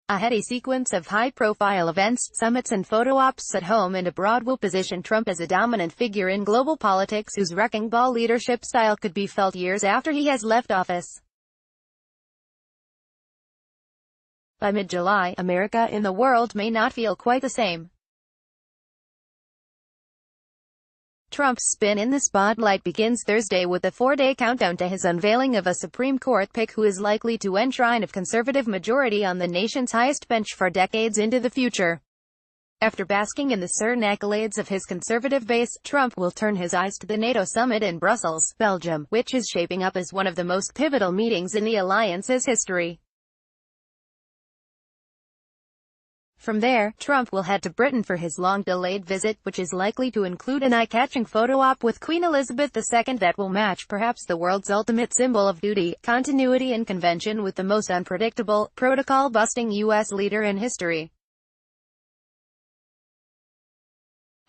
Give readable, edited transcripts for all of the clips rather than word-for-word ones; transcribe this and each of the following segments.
A heady sequence of high-profile events, summits and photo ops at home and abroad will position Trump as a dominant figure in global politics whose wrecking ball leadership style could be felt years after he has left office. By mid-July, America and the world may not feel quite the same. Trump's spin in the spotlight begins Thursday with a 4-day countdown to his unveiling of a Supreme Court pick who is likely to enshrine a conservative majority on the nation's highest bench for decades into the future. After basking in the certain accolades of his conservative base, Trump will turn his eyes to the NATO summit in Brussels, Belgium, which is shaping up as one of the most pivotal meetings in the alliance's history. From there, Trump will head to Britain for his long-delayed visit, which is likely to include an eye-catching photo op with Queen Elizabeth II that will match perhaps the world's ultimate symbol of duty, continuity and convention with the most unpredictable, protocol-busting U.S. leader in history.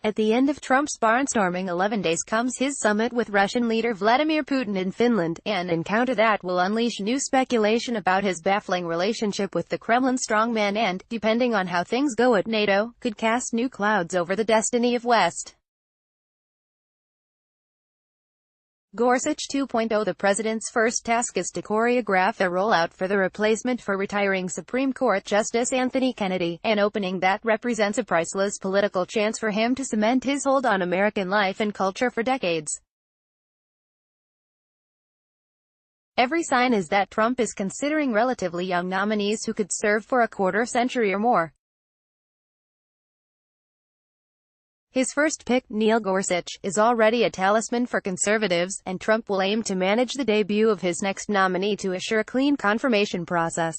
At the end of Trump's barnstorming 11 days comes his summit with Russian leader Vladimir Putin in Finland, an encounter that will unleash new speculation about his baffling relationship with the Kremlin strongman and, depending on how things go at NATO, could cast new clouds over the destiny of West. Gorsuch 2.0 The president's first task is to choreograph a rollout for the replacement for retiring Supreme Court Justice Anthony Kennedy, an opening that represents a priceless political chance for him to cement his hold on American life and culture for decades. Every sign is that Trump is considering relatively young nominees who could serve for a quarter century or more. His first pick, Neil Gorsuch, is already a talisman for conservatives, and Trump will aim to manage the debut of his next nominee to assure a clean confirmation process.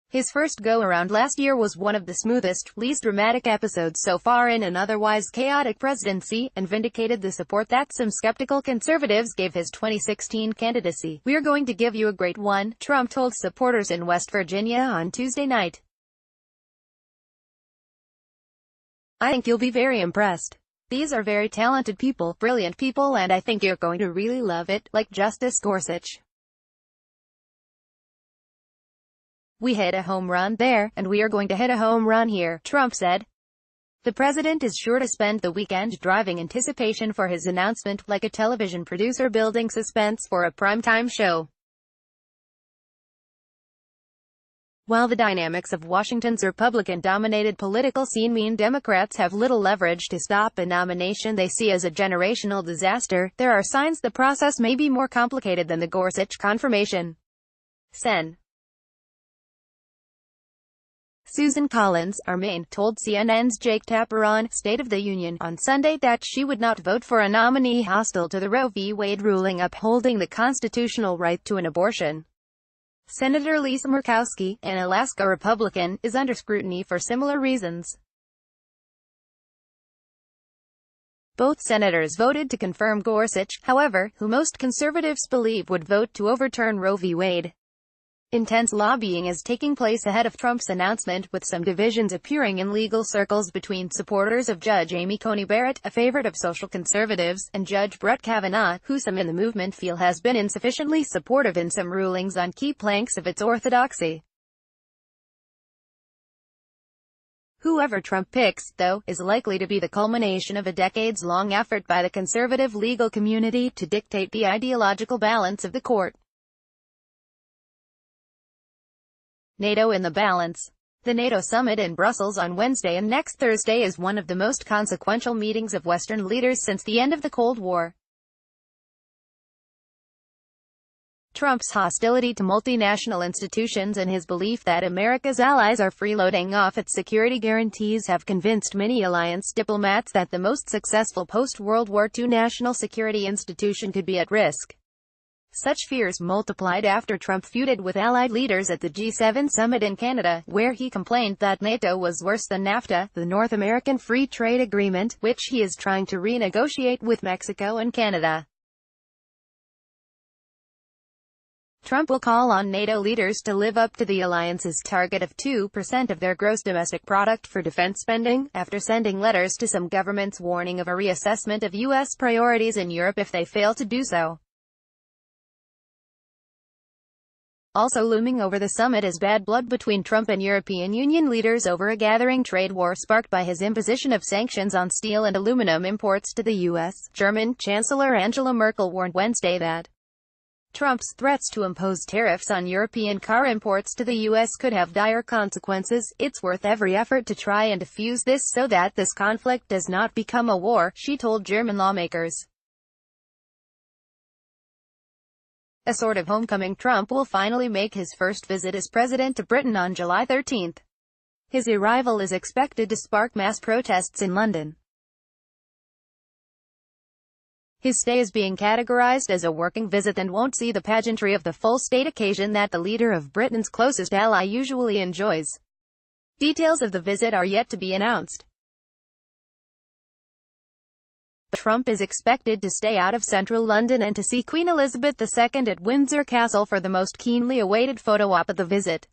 His first go-around last year was one of the smoothest, least dramatic episodes so far in an otherwise chaotic presidency, and vindicated the support that some skeptical conservatives gave his 2016 candidacy. "We're going to give you a great one," Trump told supporters in West Virginia on Tuesday night. "I think you'll be very impressed. These are very talented people, brilliant people, and I think you're going to really love it, like Justice Gorsuch. We hit a home run there, and we are going to hit a home run here," Trump said. The president is sure to spend the weekend driving anticipation for his announcement, like a television producer building suspense for a primetime show. While the dynamics of Washington's Republican-dominated political scene mean Democrats have little leverage to stop a nomination they see as a generational disaster, there are signs the process may be more complicated than the Gorsuch confirmation. Sen. Susan Collins, our Maine, told CNN's Jake Tapper on State of the Union on Sunday that she would not vote for a nominee hostile to the Roe v. Wade ruling upholding the constitutional right to an abortion. Senator Lisa Murkowski, an Alaska Republican, is under scrutiny for similar reasons. Both senators voted to confirm Gorsuch, however, who most conservatives believe would vote to overturn Roe v. Wade. Intense lobbying is taking place ahead of Trump's announcement, with some divisions appearing in legal circles between supporters of Judge Amy Coney Barrett, a favorite of social conservatives, and Judge Brett Kavanaugh, who some in the movement feel has been insufficiently supportive in some rulings on key planks of its orthodoxy. Whoever Trump picks, though, is likely to be the culmination of a decades-long effort by the conservative legal community to dictate the ideological balance of the court. NATO in the balance. The NATO summit in Brussels on Wednesday and next Thursday is one of the most consequential meetings of Western leaders since the end of the Cold War. Trump's hostility to multinational institutions and his belief that America's allies are freeloading off its security guarantees have convinced many alliance diplomats that the most successful post-World War II national security institution could be at risk. Such fears multiplied after Trump feuded with allied leaders at the G7 summit in Canada, where he complained that NATO was worse than NAFTA, the North American Free Trade Agreement, which he is trying to renegotiate with Mexico and Canada. Trump will call on NATO leaders to live up to the alliance's target of 2% of their gross domestic product for defense spending, after sending letters to some governments warning of a reassessment of U.S. priorities in Europe if they fail to do so. Also looming over the summit is bad blood between Trump and European Union leaders over a gathering trade war sparked by his imposition of sanctions on steel and aluminum imports to the U.S. German Chancellor Angela Merkel warned Wednesday that Trump's threats to impose tariffs on European car imports to the U.S. could have dire consequences. It's worth every effort to try and defuse this so that this conflict does not become a war, she told German lawmakers. A sort of homecoming. Trump will finally make his first visit as president to Britain on July 13. His arrival is expected to spark mass protests in London. His stay is being categorized as a working visit and won't see the pageantry of the full state occasion that the leader of Britain's closest ally usually enjoys. Details of the visit are yet to be announced. Trump is expected to stay out of central London and to see Queen Elizabeth II at Windsor Castle for the most keenly awaited photo op of the visit.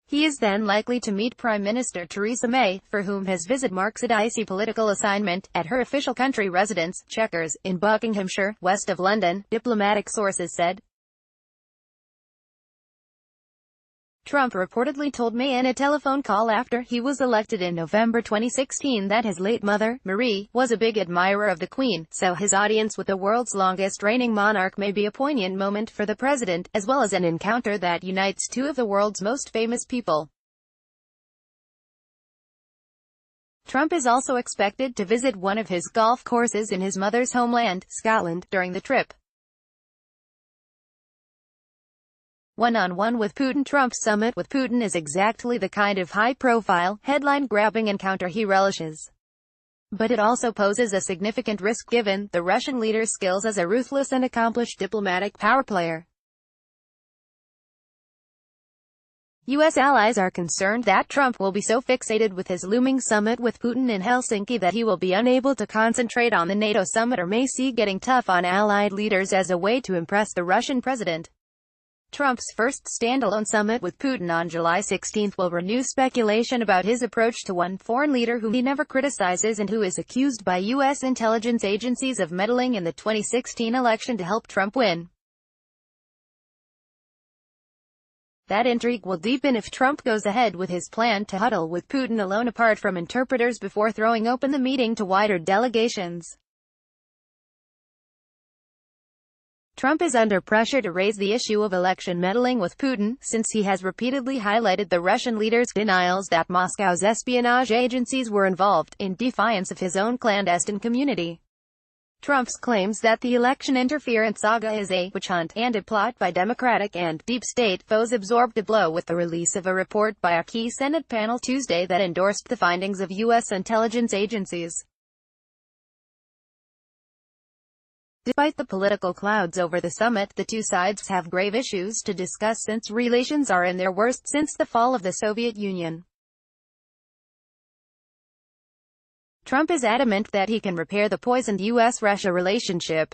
He is then likely to meet Prime Minister Theresa May, for whom his visit marks a dicey political assignment, at her official country residence, Chequers, in Buckinghamshire, west of London, diplomatic sources said. Trump reportedly told May in a telephone call after he was elected in November 2016 that his late mother, Marie, was a big admirer of the Queen, so his audience with the world's longest reigning monarch may be a poignant moment for the president, as well as an encounter that unites two of the world's most famous people. Trump is also expected to visit one of his golf courses in his mother's homeland, Scotland, during the trip. One-on-one with Putin. Trump's summit with Putin is exactly the kind of high-profile, headline-grabbing encounter he relishes. But it also poses a significant risk given the Russian leader's skills as a ruthless and accomplished diplomatic power player. U.S. allies are concerned that Trump will be so fixated with his looming summit with Putin in Helsinki that he will be unable to concentrate on the NATO summit or may see getting tough on allied leaders as a way to impress the Russian president. Trump's first standalone summit with Putin on July 16 will renew speculation about his approach to one foreign leader whom he never criticizes and who is accused by U.S. intelligence agencies of meddling in the 2016 election to help Trump win. That intrigue will deepen if Trump goes ahead with his plan to huddle with Putin alone apart from interpreters before throwing open the meeting to wider delegations. Trump is under pressure to raise the issue of election meddling with Putin, since he has repeatedly highlighted the Russian leader's denials that Moscow's espionage agencies were involved, in defiance of his own clandestine community. Trump's claims that the election interference saga is a witch hunt and a plot by Democratic and deep state foes absorbed a blow with the release of a report by a key Senate panel Tuesday that endorsed the findings of U.S. intelligence agencies. Despite the political clouds over the summit, the two sides have grave issues to discuss since relations are in their worst since the fall of the Soviet Union. Trump is adamant that he can repair the poisoned U.S.-Russia relationship.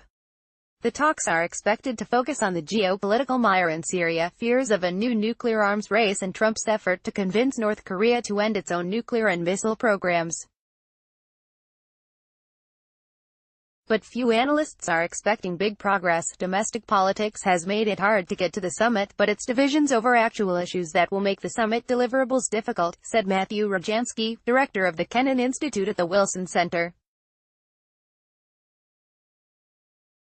The talks are expected to focus on the geopolitical mire in Syria, fears of a new nuclear arms race and Trump's effort to convince North Korea to end its own nuclear and missile programs. But few analysts are expecting big progress. Domestic politics has made it hard to get to the summit, but it's divisions over actual issues that will make the summit deliverables difficult, said Matthew Rajansky, director of the Kennan Institute at the Wilson Center.